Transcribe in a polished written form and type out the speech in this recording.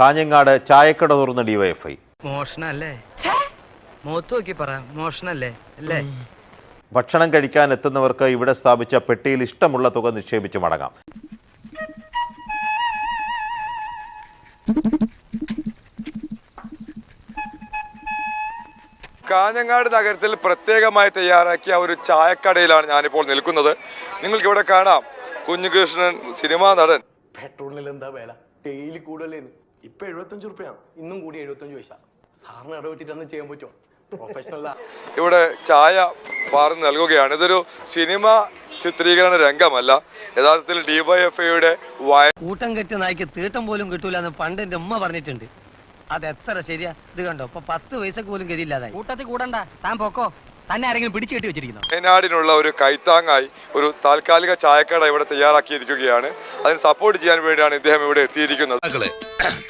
കാഞ്ഞങ്ങാട് ചായക്കട തുറന്ന ഡിവൈഎഫ്ഐ. മോഷണല്ലേ? മുഖത്ത് നോക്കി പറ, മോഷണല്ലേ അല്ലേ? ഭക്ഷണം കഴിക്കാൻ എത്തുന്നവർക്ക് ഇവിടെ സ്ഥാപിച്ച പെട്ടിയിൽ ഇഷ്ടമുള്ള തുക നിക്ഷേപിച്ച് മടങ്ങാം. കാഞ്ഞങ്ങാട് നഗരത്തിൽ പ്രത്യേകമായി തയ്യാറാക്കിയ ഒരു ചായക്കടയിലാണ് ഞാനിപ്പോൾ നിൽക്കുന്നത്. നിങ്ങൾക്ക് ഇവിടെ കാണാം കുഞ്ഞുകൃഷ്ണൻ, സിനിമാ നടൻ. പെട്രോളിന് എന്താ വില? ഡെയിലി കൂടുതലേന്ന്. ഇപ്പൊ 75 രൂപയാണ്, ഇന്നും കൂടി 75 പൈസ. സാറിന് ഇടപെട്ടിട്ടൊന്നും ചെയ്യാൻ പറ്റുമോ? പ്രൊഫഷണൽ. ഇവിടെ ചായ പാർന്ന് നൽകുകയാണ്. ഇതൊരു സിനിമ ചിത്രീകരണ രംഗമല്ല, യഥാർത്ഥത്തിൽ ഡിവൈഎഫ്ഐയുടെ കൂട്ടം കെട്ടിയ നായ്ക്ക് തീട്ടം പോലും കിട്ടൂല എന്ന് പണ്ട് എന്റെ ഉമ്മ പറഞ്ഞിട്ടുണ്ട്. അത് എത്ര ശരിയാ? ഇത് കണ്ടോ, ഇപ്പൊ 10 പൈസക്ക് പോലും ഗതിയില്ലാതായി. കൂട്ടത്തിൽ കൂടണ്ട, താൻ പോക്കോ. തന്നെ ആരെങ്കിലും പിടിച്ചു കെട്ടി വെച്ചിരിക്കുന്നു. വയനാടിനുള്ള ഒരു കൈത്താങ്ങായി ഒരു താൽക്കാലിക ചായക്കട ഇവിടെ തയ്യാറാക്കിയിരിക്കുകയാണ്. അതിന് സപ്പോർട്ട് ചെയ്യാൻ വേണ്ടിയാണ് ഇദ്ദേഹം ഇവിടെ എത്തിയിരിക്കുന്നത്.